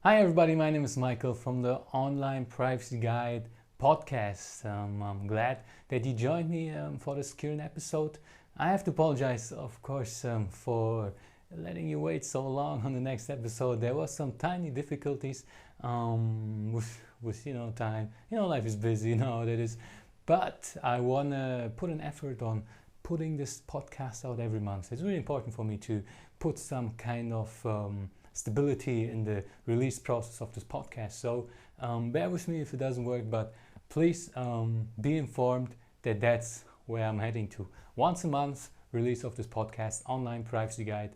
Hi everybody, my name is Michael from the Online Privacy Guide podcast. I'm glad that you joined me for this current episode. I have to apologize, of course, for letting you wait so long on the next episode. There was some tiny difficulties with time. Life is busy, that is. But I want to put an effort on putting this podcast out every month. It's really important for me to put some kind of stability in the release process of this podcast. So bear with me if it doesn't work, but please be informed that that's where I'm heading to. Once a month, release of this podcast, Online Privacy Guide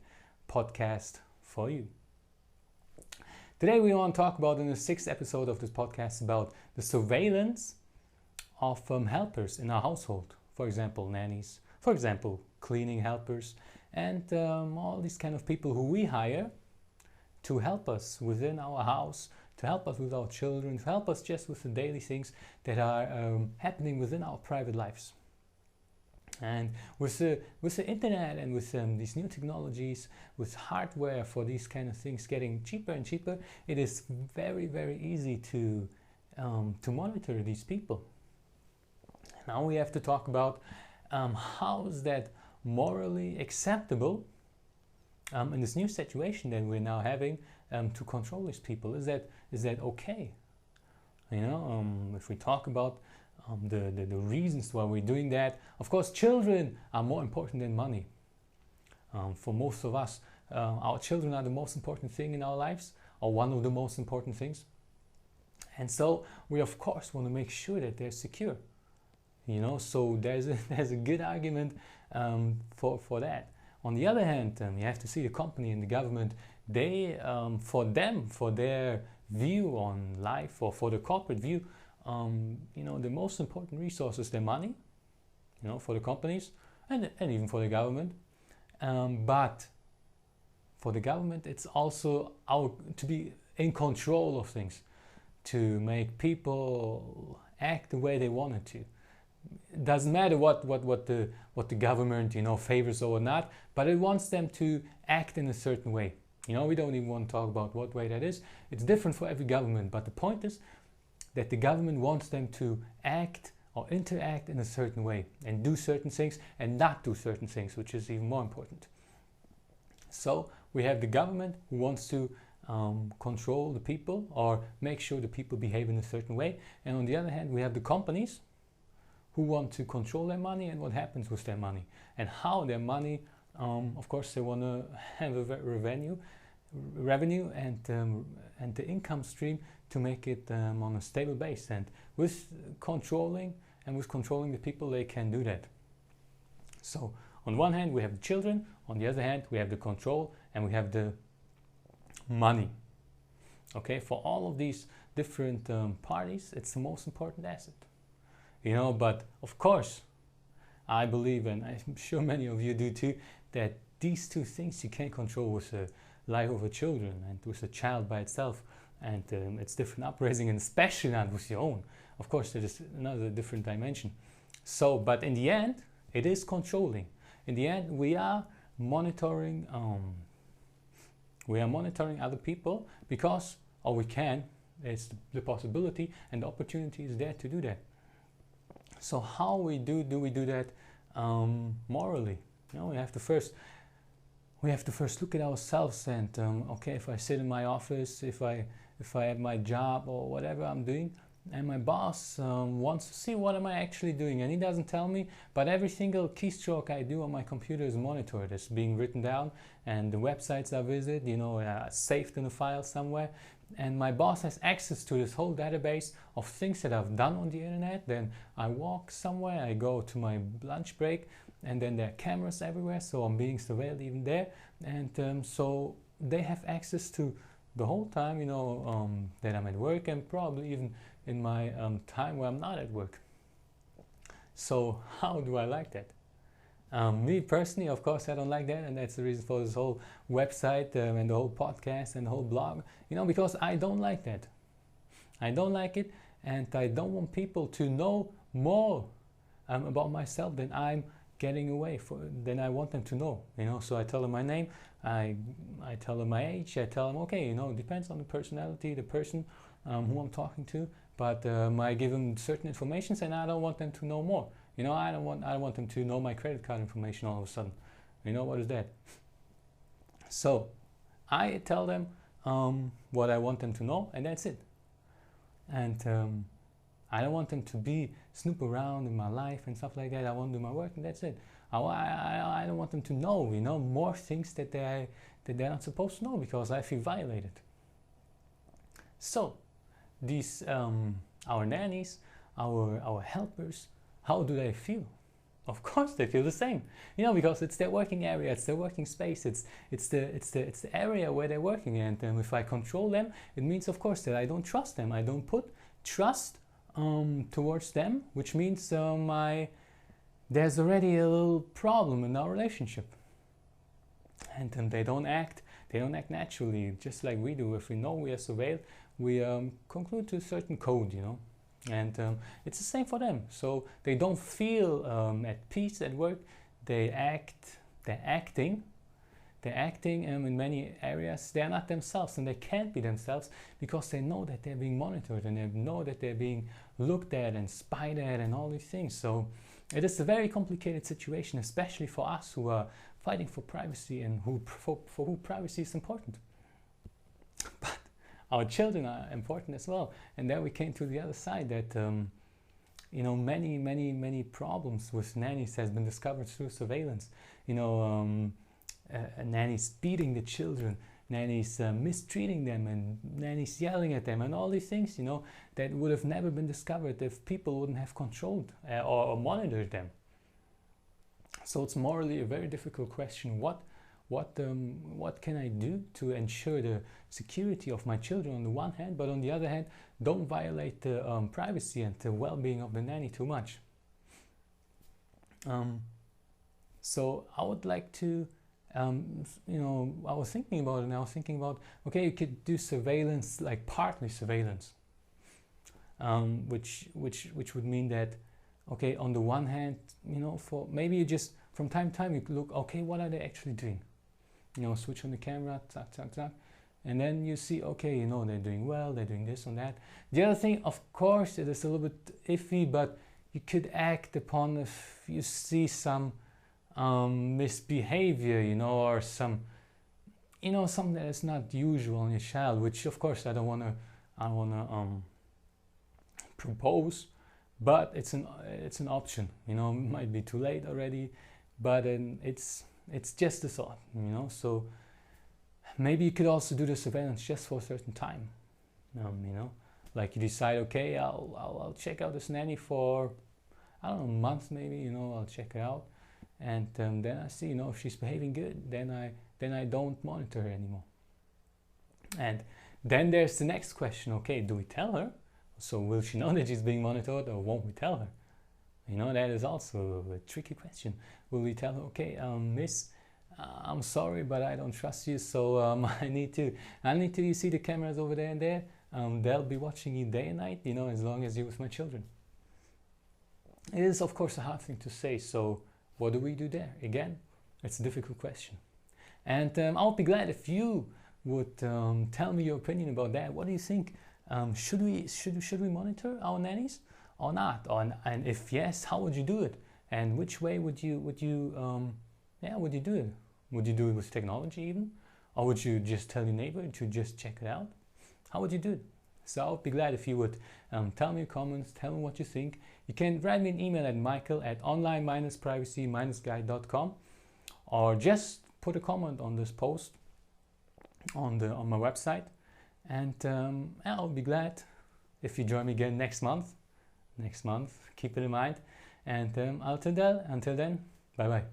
podcast for you. Today we want to talk about, in the 6th episode of this podcast, about the surveillance of helpers in our household. For example, nannies, for example, cleaning helpers, and all these kind of people who we hire to help us within our house, to help us with our children, to help us just with the daily things that are happening within our private lives. And with the internet and with these new technologies, with hardware for these kind of things getting cheaper and cheaper, it is very, very easy to monitor these people. Now we have to talk about how is that morally acceptable in this new situation that we're now having to control these people. Is that okay? If we talk about the reasons why we're doing that, of course, children are more important than money. For most of us, our children are the most important thing in our lives, or one of the most important things. And so we, of course, want to make sure that they're secure. So there's a good argument for that. On the other hand, you have to see the company and the government. They, for their view on life, or for the corporate view, the most important resource is their money. For the companies and even for the government. But for the government, it's also to be in control of things, to make people act the way they wanted to. It doesn't matter what the government favors or not, but it wants them to act in a certain way. We don't even want to talk about what way that is. It's different for every government, but the point is that the government wants them to act or interact in a certain way and do certain things and not do certain things, which is even more important. So we have the government who wants to control the people or make sure the people behave in a certain way, and on the other hand we have the companies who want to control their money and what happens with their money and how their money, of course, they want to have a revenue and the income stream to make it on a stable base. And with controlling the people, they can do that. So on one hand we have the children, on the other hand we have the control, and we have the money. Okay, for all of these different parties, it's the most important asset. But of course, I believe, and I'm sure many of you do too, that these two things you can't control with the life of a children and with a child by itself, and its different upbringing, and especially not with your own. Of course, there is another different dimension. So, but in the end, it is controlling. In the end, we are monitoring. We are monitoring other people because, or we can. It's the possibility and the opportunity is there to do that. So how we do we do that morally? We have to first look at ourselves and okay, if I sit in my office, if I have my job or whatever I'm doing, and my boss wants to see what am I actually doing, and he doesn't tell me, but every single keystroke I do on my computer is monitored, it's being written down, and the websites I visit, saved in a file somewhere. And my boss has access to this whole database of things that I've done on the internet. Then I walk somewhere, I go to my lunch break, and then there are cameras everywhere, so I'm being surveilled even there. And so they have access to the whole time, that I'm at work, and probably even in my time where I'm not at work. So how do I like that? Me personally, of course, I don't like that, and that's the reason for this whole website and the whole podcast and the whole blog, because I don't like that. I don't like it, and I don't want people to know more about myself than I'm getting away. Then I want them to know, So I tell them my name, I tell them my age, I tell them, okay, it depends on the personality, the person who I'm talking to, but I give them certain information, and I don't want them to know more. I don't want them to know my credit card information all of a sudden. What is that? So I tell them what I want them to know, and that's it. And I don't want them to snoop around in my life and stuff like that. I want to do my work, and that's it. I don't want them to know, more things that they're not supposed to know, because I feel violated. So these our nannies, our helpers, how do they feel? Of course they feel the same, because it's their working area, it's their working space, it's the area where they're working, and if I control them, it means, of course, that I don't trust them. I don't put trust towards them, which means there's already a little problem in our relationship, and they don't act naturally, just like we do. If we know we are surveilled, we conclude to a certain code, and it's the same for them. So they don't feel at peace at work. They're acting in many areas. They're not themselves, and they can't be themselves, because they know that they're being monitored, and they know that they're being looked at and spied at and all these things. So it is a very complicated situation, especially for us who are fighting for privacy and for who privacy is important. But our children are important as well. And then we came to the other side that many problems with nannies has been discovered through surveillance. Nannies beating the children, nannies mistreating them, and nannies yelling at them, and all these things, that would have never been discovered if people wouldn't have controlled or monitored them. So it's morally a very difficult question. What can I do to ensure the security of my children on the one hand, but on the other hand, don't violate the privacy and the well-being of the nanny too much? So I would like to, I was thinking about it, and I was thinking about, okay, you could do surveillance, like partly surveillance, which would mean that, okay, on the one hand, for maybe you just from time to time you look, okay, what are they actually doing? Switch on the camera, tuck, tuck, tuck, and then you see, okay, they're doing well, they're doing this and that. The other thing, of course, it is a little bit iffy, but you could act upon if you see some misbehavior, or some, something that is not usual in your child, which of course I don't want to propose, but it's an option. It might be too late already, but it's just a thought, So maybe you could also do the surveillance just for a certain time, like you decide, okay, I'll check out this nanny for, I don't know, a month maybe, I'll check her out, and then I see, if she's behaving good, then I don't monitor her anymore. And then there's the next question, okay, do we tell her? So will she know that she's being monitored, or won't we tell her? That is also a tricky question. Will we tell her, okay, miss, I'm sorry, but I don't trust you, so I need to you see the cameras over there and there, they'll be watching you day and night, as long as you're with my children. It is, of course, a hard thing to say, so what do we do there? Again, it's a difficult question. And I'll be glad if you would tell me your opinion about that. What do you think? Should we monitor our nannies or not? And if yes, how would you do it? And which way would you do it? Would you do it with technology even? Or would you just tell your neighbor to just check it out? How would you do it? So I'll be glad if you would tell me your comments, tell me what you think. You can write me an email at michael@online-privacy-guide.com, or just put a comment on this post on my website. And I'll be glad if you join me again next month. Keep it in mind. And until then, bye bye.